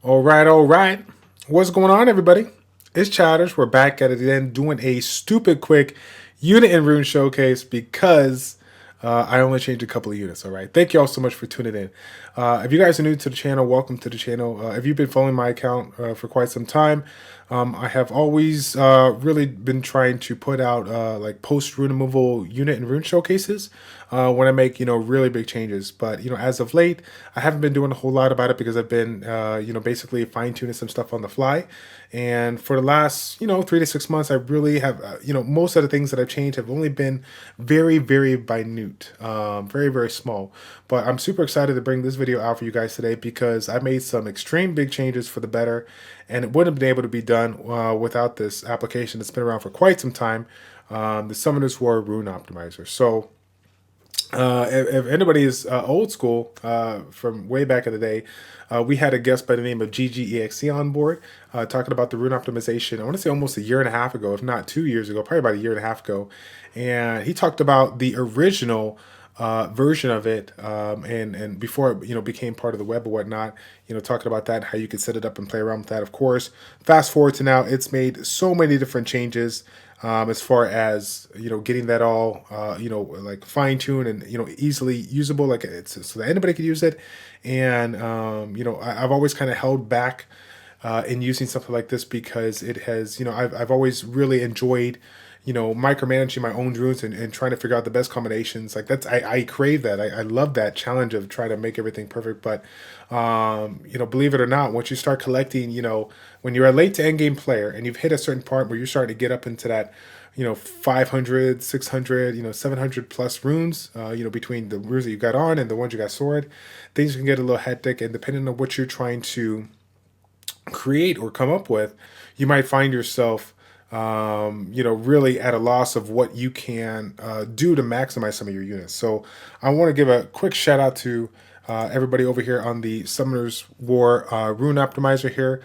All right. What's going on, everybody? It's Childish. We're back at it again, doing a stupid quick unit and rune showcase because I only changed a couple of units. All right. Thank you all so much for tuning in. If you guys are new to the channel, welcome to the channel. If you've been following my account for quite some time, I have always really been trying to put out like post rune removal unit and rune showcases when I make really big changes. But as of late, I haven't been doing a whole lot about it because I've been basically fine tuning some stuff on the fly. And for the last 3 to 6 months, I really have most of the things that I've changed have only been very minute, very very small. But I'm super excited to bring this video out for you guys today because I made some extreme big changes for the better, and it wouldn't have been able to be done without this application that's been around for quite some time, the Summoners War Rune Optimizer. So if anybody is old school from way back in the day, we had a guest by the name of GGEXC on board talking about the rune optimization. I want to say almost a year and a half ago, if not 2 years ago, probably about a year and a half ago. And he talked about the original version of it, and before it became part of the web or whatnot, talking about that, how you could set it up and play around with that. Of course, fast forward to now, it's made so many different changes as far as getting that all like fine-tuned and easily usable, like it's so that anybody could use it. And I've always kind of held back in using something like this because it has I've always really enjoyed micromanaging my own runes and trying to figure out the best combinations. Like I crave that. I love that challenge of trying to make everything perfect. But believe it or not, once you start collecting, when you're a late to end game player and you've hit a certain part where you're starting to get up into that 500, 600, 700 plus runes, between the runes that you got on and the ones you got stored, things can get a little hectic. And depending on what you're trying to create or come up with, you might find yourself really at a loss of what you can do to maximize some of your units. So I want to give a quick shout out to everybody over here on the Summoners War Rune Optimizer here.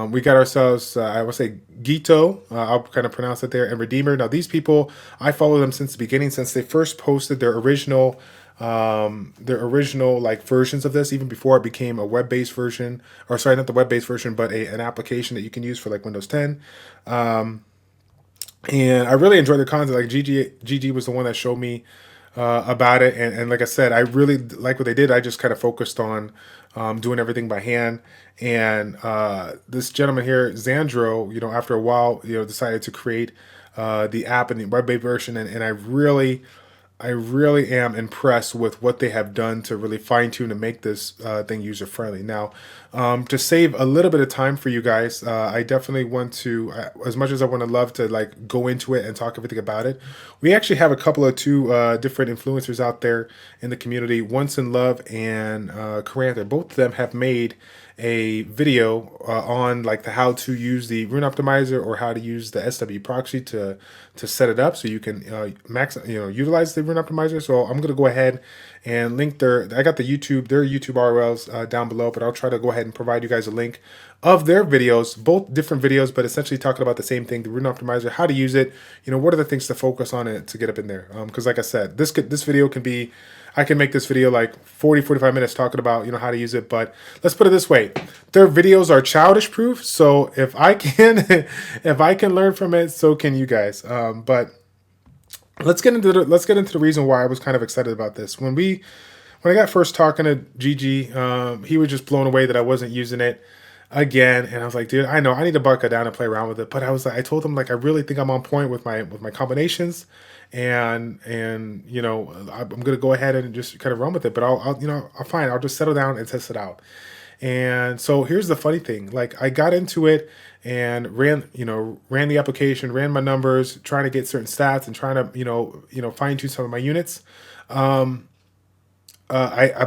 We got ourselves, I would say, Gito, I'll kind of pronounce it there, and Redeemer. Now, these people, I follow them since the beginning, since they first posted their original like versions of this, even before it became a web-based version, or sorry, not the web-based version, but an application that you can use for like Windows 10. And I really enjoyed their content. Like GG was the one that showed me about it, and like I said, I really like what they did. I just kind of focused on doing everything by hand. And this gentleman here, Xandro, after a while, decided to create the app in the web-based version, and I really am impressed with what they have done to really fine-tune and make this thing user-friendly. Now, to save a little bit of time for you guys, I definitely want to, as much as I want to love to like go into it and talk everything about it, we actually have a couple of two different influencers out there in the community, Once in Love and Carantha. Both of them have made a video on like the how to use the rune optimizer or how to use the SW proxy to set it up so you can utilize the rune optimizer. So I'm gonna go ahead and link their YouTube URLs down below, but I'll try to go ahead and provide you guys a link of their videos, both different videos, but essentially talking about the same thing, the rune optimizer, how to use it, what are the things to focus on it to get up in there. Because like I said, this video can be, I can make this video like 40-45 minutes talking about how to use it. But let's put it this way, their videos are childish proof, so if I can if I can learn from it, so can you guys. But let's get into the reason why I was kind of excited about this. When I got first talking to GG, he was just blown away that I wasn't using it again, and I was like, dude, I know I need to buckle down and play around with it. But I told him, like, I really think I'm on point with my combinations, and I'm gonna go ahead and just kind of run with it. But I'll fine, I'll just settle down and test it out. And so here's the funny thing, like I got into it and ran the application, ran my numbers, trying to get certain stats and trying to fine tune some of my units. I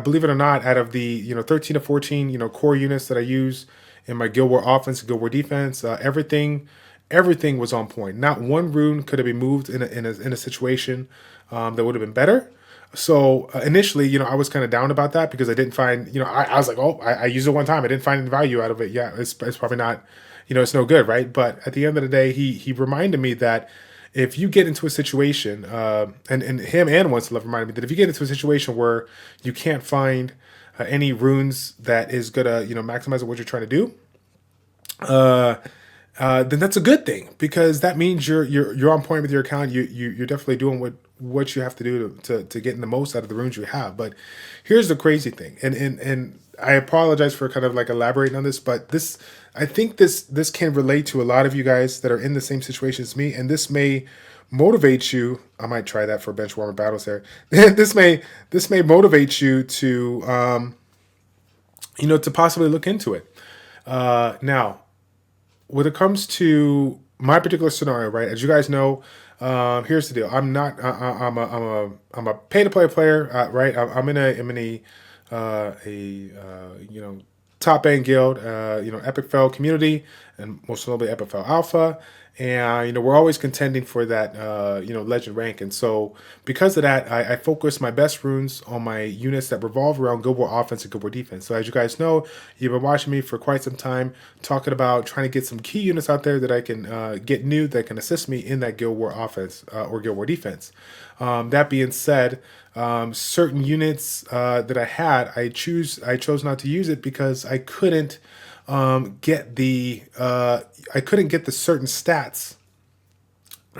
believe it or not, out of the 13 to 14 core units that I use in my Guild War offense, Guild War defense, everything was on point. Not one rune could have been moved in a situation that would have been better. So initially, I was kind of down about that because I didn't find, I was like, oh, I used it one time, I didn't find any value out of it. Yeah, it's probably not, it's no good, right? But at the end of the day, he reminded me that if you get into a situation, and him and Once Love reminded me that if you get into a situation where you can't find any runes that is gonna maximize what you're trying to do, uh, then that's a good thing, because that means you're on point with your account. You're definitely doing what you have to do to get the most out of the runes you have. But here's the crazy thing, and I apologize for kind of like elaborating on this, but I think this can relate to a lot of you guys that are in the same situation as me, and this may motivate you. I might try that for bench warmer battles there. This may motivate you to to possibly look into it. Now, when it comes to my particular scenario, right? As you guys know, here's the deal. I'm not. I'm a pay to play player, right? I'm in a top end guild, Epic Fail community, and most notably Epic Fail Alpha. And we're always contending for that legend rank. And so because of that, I focus my best runes on my units that revolve around Guild War offense and Guild War defense. So as you guys know, you've been watching me for quite some time talking about trying to get some key units out there that I can get new, that can assist me in that Guild War offense or Guild War defense. That being said, certain units that I had, I chose not to use it because I couldn't get the certain stats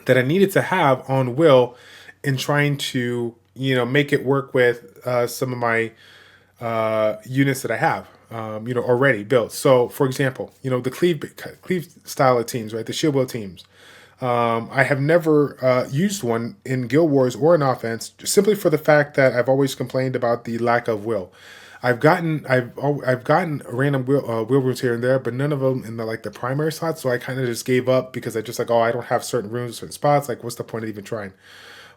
that I needed to have on Will in trying to make it work with some of my units that I have already built. So for example, the cleave style of teams, right? The shield will teams. I have never used one in Guild Wars or in offense, simply for the fact that I've always complained about the lack of will. I've gotten random will runes here and there, but none of them in the primary slots. So I kind of just gave up because I just I don't have certain runes in certain spots. Like, what's the point of even trying?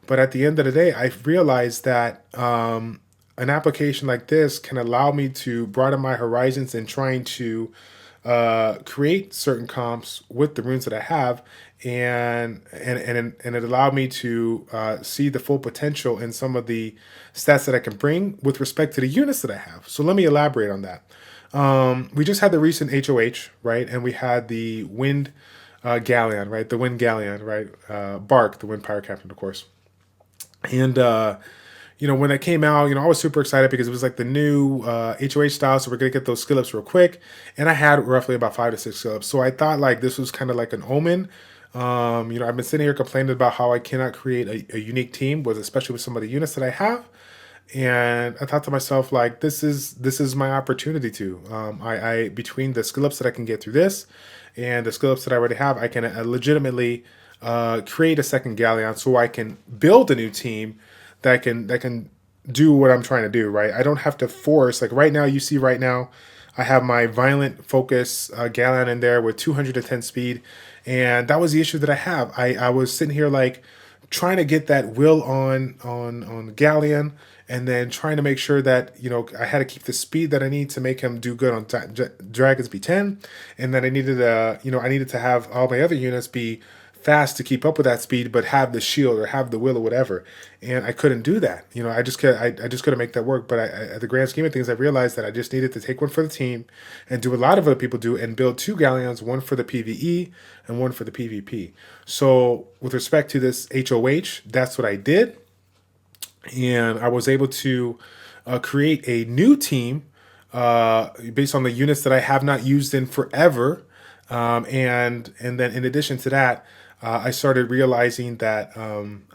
But at the end of the day, I realized that an application like this can allow me to broaden my horizons in trying to create certain comps with the runes that I have, and it allowed me to see the full potential in some of the stats that I can bring with respect to the units that I have. So let me elaborate on that. We just had the recent HOH, right? And we had the Wind Galleon, right? The Wind Galleon, right? Bark, the Wind Pirate Captain, of course. And when that came out, I was super excited because it was like the new HOH style. So we're going to get those skill ups real quick. And I had roughly about 5 to 6 skill ups. So I thought this was kind of like an omen. I've been sitting here complaining about how I cannot create a unique team, especially with some of the units that I have. And I thought to myself, this is my opportunity to. I between the skill ups that I can get through this and the skill ups that I already have, I can legitimately create a second Galleon so I can build a new team that can do what I'm trying to do, right? I don't have to force, right now, I have my Violent Focus Galleon in there with 210 speed, and that was the issue that I have. I was sitting here trying to get that will on Galleon, and then trying to make sure that I had to keep the speed that I need to make him do good on Dragons B10, and then I needed to have all my other units be fast to keep up with that speed, but have the shield or have the will or whatever. And I couldn't do that. I just couldn't make that work. But at the grand scheme of things, I realized that I just needed to take one for the team and do what a lot of other people do and build 2 Galleons, one for the PvE and one for the PvP. So with respect to this HOH, that's what I did. And I was able to create a new team based on the units that I have not used in forever. And then in addition to that, I started realizing that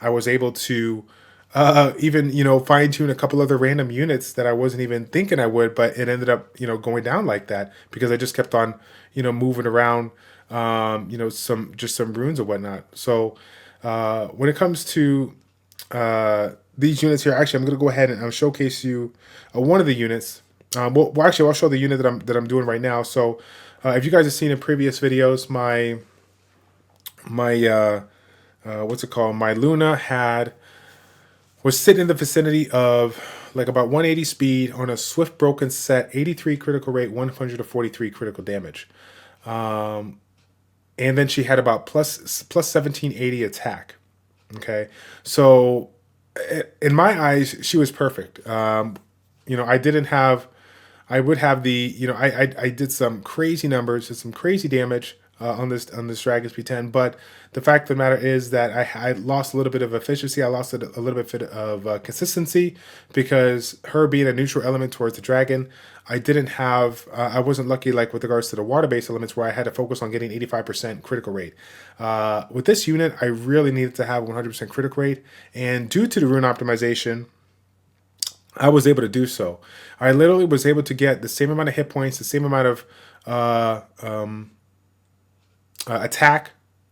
I was able to even fine tune a couple other random units that I wasn't even thinking I would, but it ended up going down like that because I just kept on moving around some runes or whatnot. So when it comes to these units here, actually I'm going to go ahead and I'll showcase you one of the units. Actually I'll show the unit that I'm doing right now. So if you guys have seen in previous videos, my what's it called? My Luna was sitting in the vicinity of about 180 speed on a swift broken set, 83 critical rate, 143 critical damage. And then she had about plus 1780 attack. Okay. So in my eyes, she was perfect. I would have I did some crazy numbers, did some crazy damage. on this Dragon P10. But the fact of the matter is that I lost a little bit of efficiency. I lost a little bit of consistency because her being a neutral element towards the dragon, I didn't have. I wasn't lucky like with regards to the water-based elements where I had to focus on getting 85% critical rate. With this unit, I really needed to have 100% critical rate, and due to the rune optimization, I was able to do so. I literally was able to get the same amount of hit points, the same amount of attack,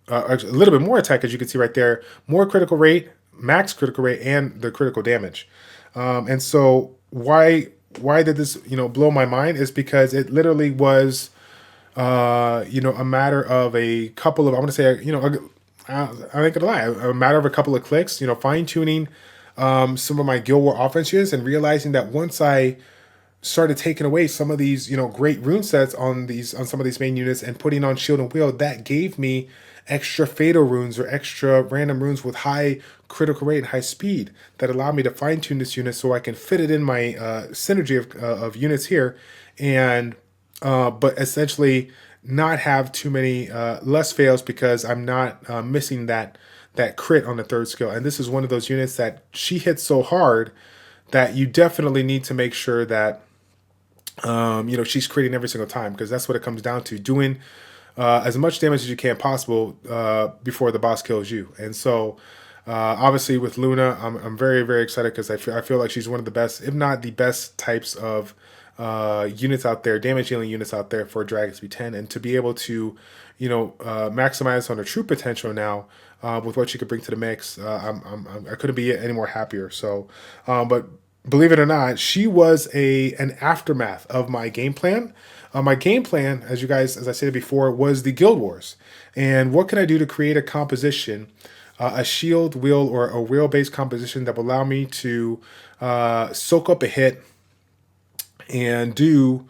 a little bit more attack, as you can see right there, more critical rate, max critical rate, and the critical damage. And so why did this blow my mind is because it literally was a matter of a couple of, I want to say, I ain't gonna lie, a matter of a couple of clicks, fine tuning some of my Guild War offense units and realizing that once I started taking away some of these, great rune sets on some of these main units and putting on Shield and Wheel, that gave me extra fatal runes or extra random runes with high critical rate and high speed that allowed me to fine tune this unit so I can fit it in my synergy of units here, and but essentially not have too many less fails because I'm not missing that crit on the third skill. And this is one of those units that she hits so hard that you definitely need to make sure that she's critting every single time, because that's what it comes down to, doing as much damage as you can possible before the boss kills you. And so obviously with Luna, I'm very, very excited because I feel like she's one of the best, if not the best types of units out there, damage dealing units out there for Dragon B10, and to be able to maximize on her true potential now with what she could bring to the mix, I couldn't be any more happier. So but believe it or not, she was an aftermath of my game plan. My game plan, as I said before, was the Guild Wars. And what can I do to create a composition, a shield, wheel, or a wheel-based composition that will allow me to soak up a hit and do,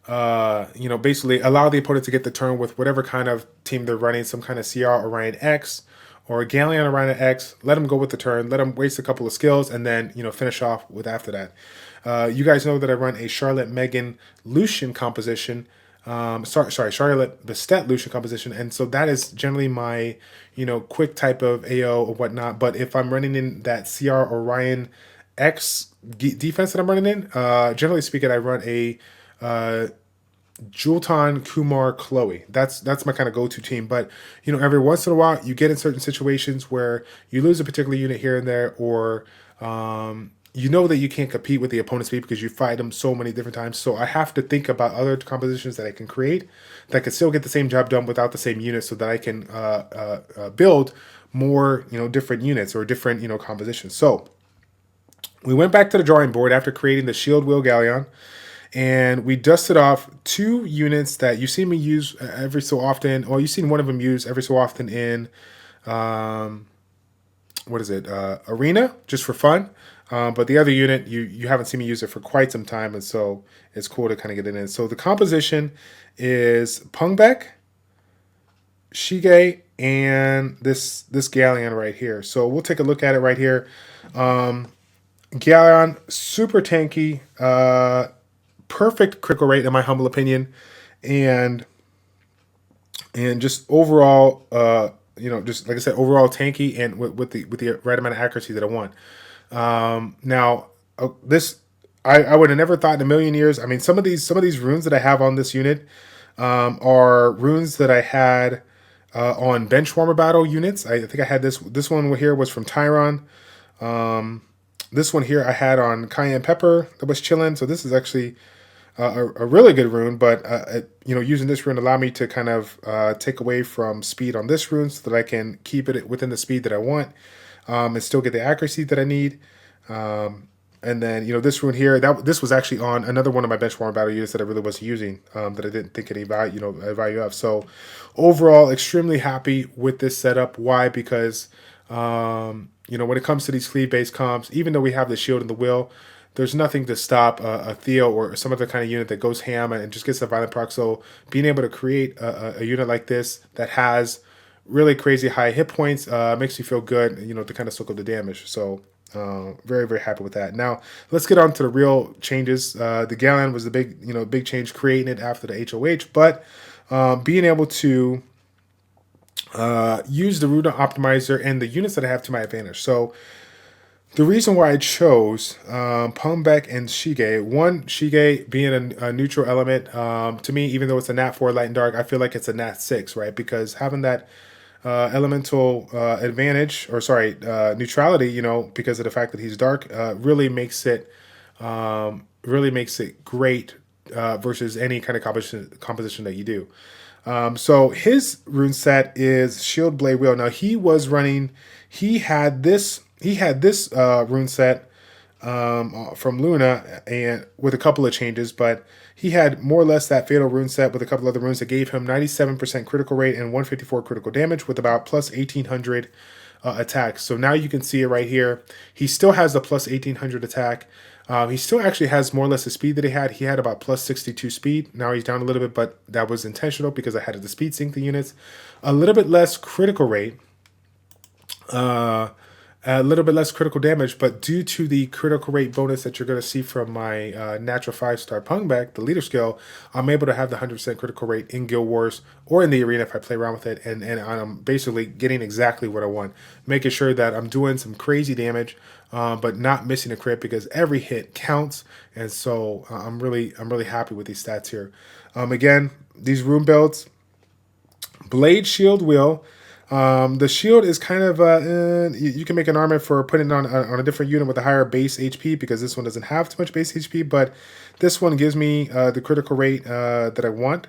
basically allow the opponent to get the turn with whatever kind of team they're running, some kind of CR Orion X or a Galleon Orion X. Let them go with the turn, let them waste a couple of skills, and then, finish off with after that. You guys know that I run a Charlotte Megan Lucian composition. Charlotte Bastet Lucian composition, and so that is generally my, quick type of AO or whatnot. But if I'm running in that CR Orion X defense that I'm running in, generally speaking, I run a Jultan, Kumar, Chloe. That's my kind of go-to team. But every once in a while, you get in certain situations where you lose a particular unit here and there, or that you can't compete with the opponent's speed because you fight them so many different times. So I have to think about other compositions that I can create that can still get the same job done without the same units, so that I can build more different units or different compositions. So we went back to the drawing board after creating the Shield Wheel Galleon, and we dusted off 2 units that you see me use every so often. Well, you've seen one of them used every so often in Arena, just for fun. But the other unit, you haven't seen me use it for quite some time, and so it's cool to kind of get it in. So the composition is Pungbek, Shige, and this Galleon right here. So we'll take a look at it right here. Galleon, super tanky, perfect critical rate in my humble opinion, and just overall, just like I said, overall tanky and with the right amount of accuracy that I want. Now this, I would have never thought in a million years. I mean, some of these runes that I have on this unit are runes that I had on Benchwarmer battle units. I think I had this one here was from Tyron. This one here I had on Cayenne Pepper that was chilling. So this is actually a really good rune, but using this rune allowed me to kind of take away from speed on this rune so that I can keep it within the speed that I want, and still get the accuracy that I need. And then this rune here, this was actually on another one of my Benchwarmer battle units that I really wasn't using, that I didn't think any value of. So overall, extremely happy with this setup. Why? Because when it comes to these cleave-based comps, even though we have the shield and the wheel, there's nothing to stop a Theo or some other kind of unit that goes ham and just gets a violent proc. So being able to create a unit like this that has really crazy high hit points makes you feel good, to kind of soak up the damage. So very, very happy with that. Now let's get on to the real changes. The Galleon was the big change, creating it after the HOH, but being able to use the Rune optimizer and the units that I have to my advantage. So the reason why I chose Pumbek and Shige, one, Shige being a neutral element, to me, even though it's a Nat 4 light and dark, I feel like it's a Nat 6, right? Because having that elemental advantage, or sorry, neutrality, you know, because of the fact that he's dark, really makes it great versus any kind of composition that you do. So his rune set is Shield Blade Wheel. Now he had this rune set from Luna and with a couple of changes, but he had more or less that fatal rune set with a couple other runes that gave him 97% critical rate and 154 critical damage with about plus 1800 attack. So now you can see it right here. He still has the plus 1800 attack. He still actually has more or less the speed that he had. He had about plus 62 speed. Now he's down a little bit, but that was intentional because I had to speed sync the units. A little bit less critical rate. A little bit less critical damage, but due to the critical rate bonus that you're going to see from my natural 5-star Pungback, the leader skill, I'm able to have the 100% critical rate in Guild Wars or in the arena if I play around with it, and I'm basically getting exactly what I want, making sure that I'm doing some crazy damage, but not missing a crit because every hit counts, and so I'm really happy with these stats here. Again, these rune belts, Blade Shield Wheel. The shield is kind of you can make an armor for putting it on a different unit with a higher base HP because this one doesn't have too much base HP, but this one gives me the critical rate that I want.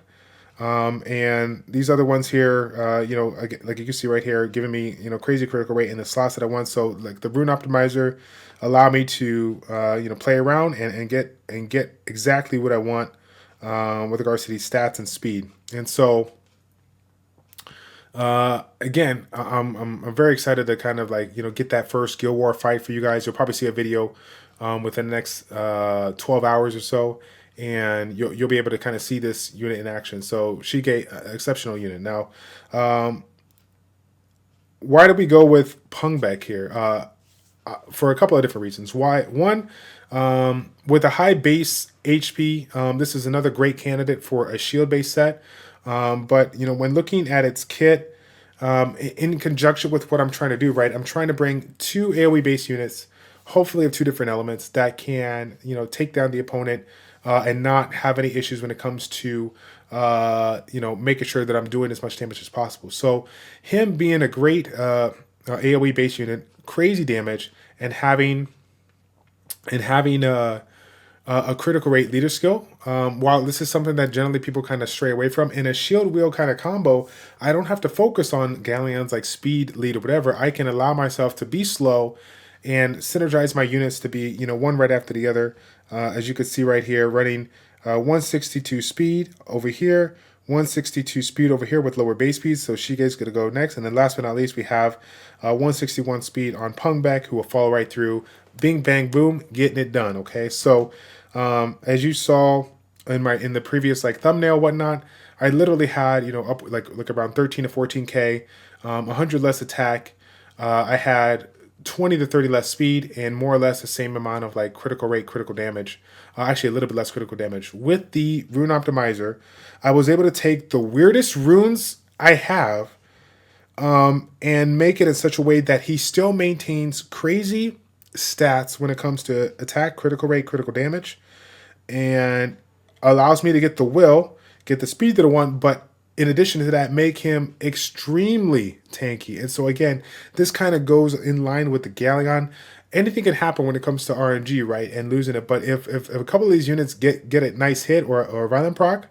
And these other ones here, you know, like you can see right here, giving me, you know, crazy critical rate in the slots that I want. So like the Rune Optimizer allow me to you know, play around and get exactly what I want with regards to these stats and speed. And so again, I'm very excited to kind of like, you know, get that first Guild War fight for you guys. You'll probably see a video within the next 12 hours or so, and you'll be able to kind of see this unit in action. So Shige, exceptional unit. Now, why did we go with Pungback here? For a couple of different reasons. Why? One, with a high base HP, this is another great candidate for a shield-based set. But you know, when looking at its kit, in conjunction with what I'm trying to do, right? I'm trying to bring two AoE-based units, hopefully of two different elements that can, you know, take down the opponent and not have any issues when it comes to, you know, making sure that I'm doing as much damage as possible. So him being a great AoE-based unit, crazy damage, and having a critical rate leader skill. While this is something that generally people kind of stray away from, in a shield wheel kind of combo, I don't have to focus on Galleon's like speed, lead, or whatever. I can allow myself to be slow and synergize my units to be, you know, one right after the other. As you can see right here, running 162 speed over here, 162 speed over here with lower base speed, so Shige's going to go next. And then last but not least, we have 161 speed on Pungback, who will follow right through. Bing, bang, boom, getting it done, okay? So as you saw in the previous like thumbnail, whatnot, I literally had, you know, up like around 13 to 14k, 100 less attack. I had 20 to 30 less speed and more or less the same amount of like critical rate, critical damage. Actually, a little bit less critical damage. With the Rune Optimizer, I was able to take the weirdest runes I have and make it in such a way that he still maintains crazy stats when it comes to attack, critical rate, critical damage, and allows me to get the will, get the speed that I want, but in addition to that, make him extremely tanky. And so again, this kind of goes in line with the Galleon. Anything can happen when it comes to RNG, right, and losing it. But if a couple of these units get a nice hit or a violent proc,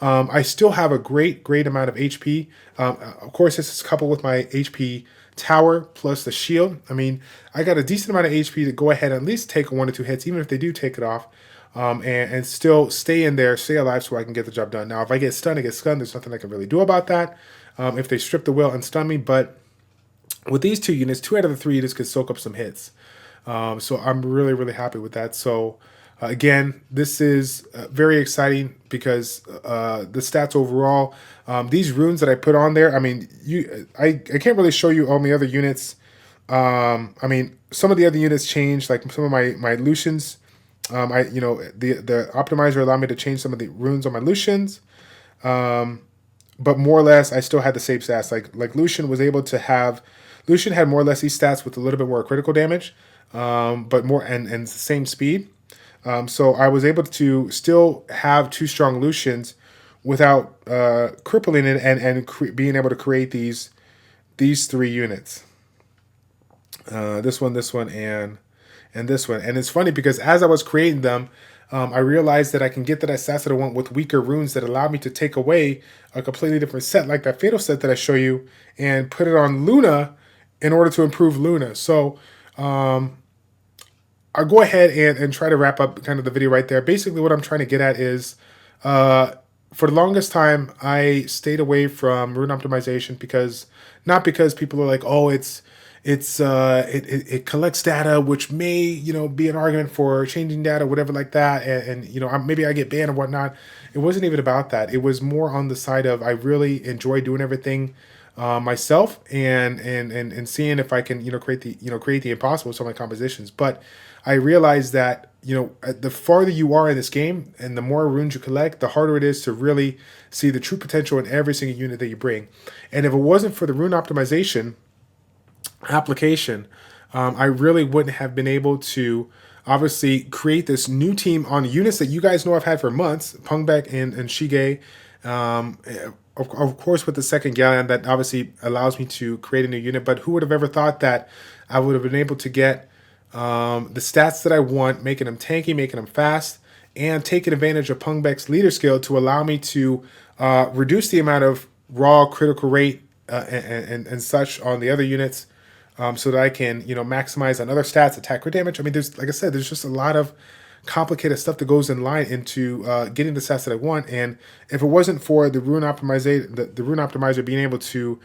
I still have a great amount of HP. Of course, this is coupled with my HP tower plus the shield. I mean, I got a decent amount of HP to go ahead and at least take 1 or 2 hits, even if they do take it off, and still stay in there, stay alive so I can get the job done. Now, if I get stunned, I get stunned. There's nothing I can really do about that if they strip the will and stun me. But with these 2 units, 2 out of the 3 units could soak up some hits. So I'm really happy with that. So again, this is very exciting because the stats overall, these runes that I put on there, I mean, I can't really show you all my other units. I mean, some of the other units changed, like some of my Lucians. The optimizer allowed me to change some of the runes on my Lucians. but more or less I still had the same stats. Like Lucian was able to have, Lucian had more or less these stats with a little bit more critical damage, but more and the same speed. So I was able to still have two strong Lucians without crippling it and being able to create these three units. This one, and this one. And it's funny because as I was creating them, I realized that I can get that stats that I want with weaker runes that allow me to take away a completely different set, like that Fatal set that I show you, and put it on Luna in order to improve Luna. So I'll go ahead and try to wrap up kind of the video right there. Basically, what I'm trying to get at is, for the longest time, I stayed away from rune optimization because, not because people are like, oh, it collects data, which may, you know, be an argument for changing data, whatever like that, and you know, maybe I get banned or whatnot. It wasn't even about that. It was more on the side of I really enjoy doing everything myself and seeing if I can, you know, create the impossible with some of my compositions. But I realized that, you know, the farther you are in this game and the more runes you collect, the harder it is to really see the true potential in every single unit that you bring. And if it wasn't for the rune optimization application, I really wouldn't have been able to obviously create this new team on units that you guys know I've had for months, Pungbek and Shige. Of course, with the second Galleon, that obviously allows me to create a new unit. But who would have ever thought that I would have been able to get the stats that I want, making them tanky, making them fast, and taking advantage of Pungbek's leader skill to allow me to reduce the amount of raw critical rate and such on the other units, so that I can, you know, maximize on other stats, attack or damage. I mean, there's, like I said, there's just a lot of complicated stuff that goes in line into getting the stats that I want. And if it wasn't for the rune optimizer, the rune optimizer being able to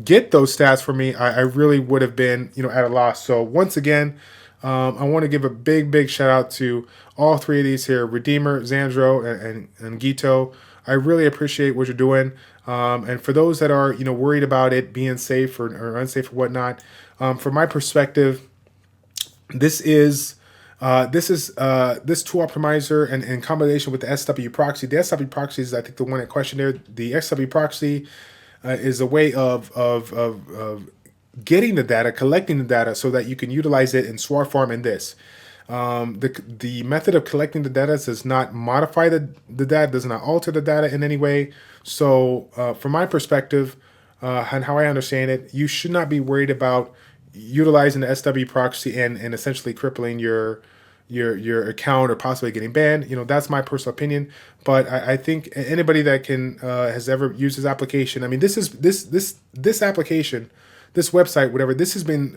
get those stats for me, I really would have been, you know, at a loss. So once again, I want to give a big shout out to all three of these here, Redeemer, Xandro, and Gito. I really appreciate what you're doing. And for those that are, you know, worried about it being safe or unsafe or whatnot, from my perspective, this tool optimizer and in combination with the SW proxy. The SW proxy is, I think, the one in question there. The SW proxy is a way of getting the data, collecting the data, so that you can utilize it in Swar Farm and this. The method of collecting the data does not modify the data, does not alter the data in any way. So from my perspective and how I understand it, you should not be worried about utilizing the SW proxy and essentially crippling your account or possibly getting banned. You know, that's my personal opinion. But I think anybody that can has ever used this application, I mean, this application, this website, whatever, this has been,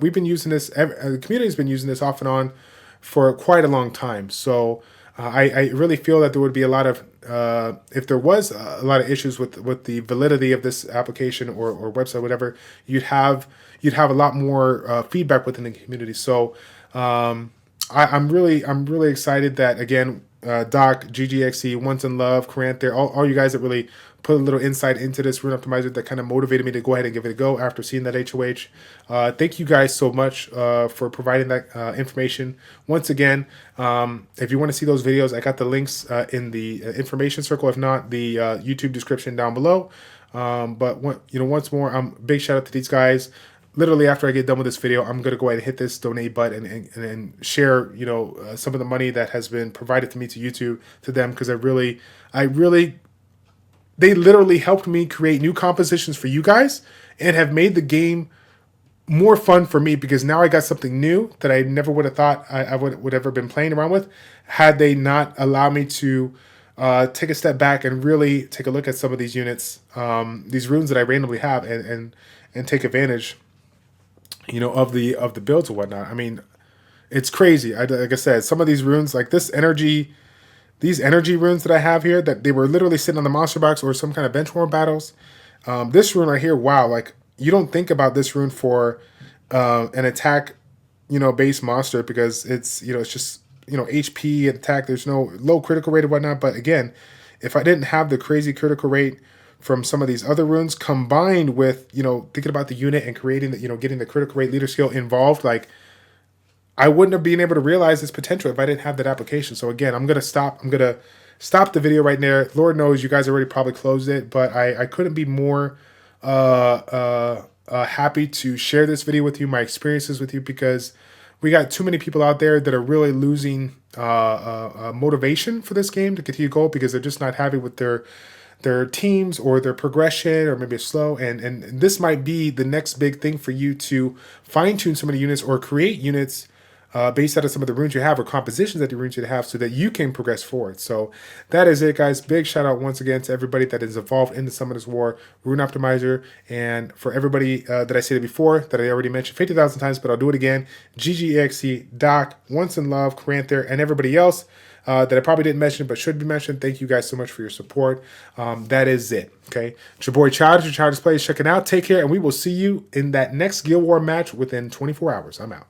we've been using this, the community has been using this off and on for quite a long time. So I really feel that there would be a lot of, if there was a lot of issues with the validity of this application or website, whatever, you'd have a lot more feedback within the community. So I'm really excited that, again, Doc, GGXE, Once in Love, Coranth, all you guys that really put a little insight into this rune optimizer that kind of motivated me to go ahead and give it a go after seeing that HOH. Thank you guys so much for providing that information. Once again, if you want to see those videos, I got the links in the information circle. If not, the YouTube description down below. But once more, big shout out to these guys. Literally, after I get done with this video, I'm going to go ahead and hit this donate button and share, some of the money that has been provided to me to YouTube to them, because they literally helped me create new compositions for you guys and have made the game more fun for me, because now I got something new that I never would have thought I would ever been playing around with had they not allowed me to take a step back and really take a look at some of these units, these runes that I randomly have, and take advantage of the builds or whatnot. I mean, it's crazy. Like I said, some of these runes, like these energy runes that I have here, that they were literally sitting on the monster box or some kind of benchwarmer battles. This rune right here, wow, like you don't think about this rune for an attack, base monster, because it's just HP attack. There's no low critical rate or whatnot. But again, if I didn't have the crazy critical rate from some of these other runes, combined with, thinking about the unit and creating the, getting the critical rate leader skill involved, like I wouldn't have been able to realize this potential if I didn't have that application. So again, I'm going to stop. I'm going to stop the video right there. Lord knows you guys already probably closed it, but I couldn't be more happy to share this video with you, my experiences with you, because we got too many people out there that are really losing motivation for this game to continue to go because they're just not happy with their teams or their progression, or maybe it's slow. And this might be the next big thing for you to fine tune some of the units or create units based out of some of the runes you have or compositions that the runes you have so that you can progress forward. So that is it, guys. Big shout out once again to everybody that is involved in the Summoners War Rune Optimizer. And for everybody that I said before, that I already mentioned 50,000 times, but I'll do it again. GGEXE, Doc, Once in Love, Caranther, and everybody else that I probably didn't mention but should be mentioned. Thank you guys so much for your support. That is it. Okay. It's your boy Childish, your ChildishPlays checking out. Take care, and we will see you in that next Guild War match within 24 hours. I'm out.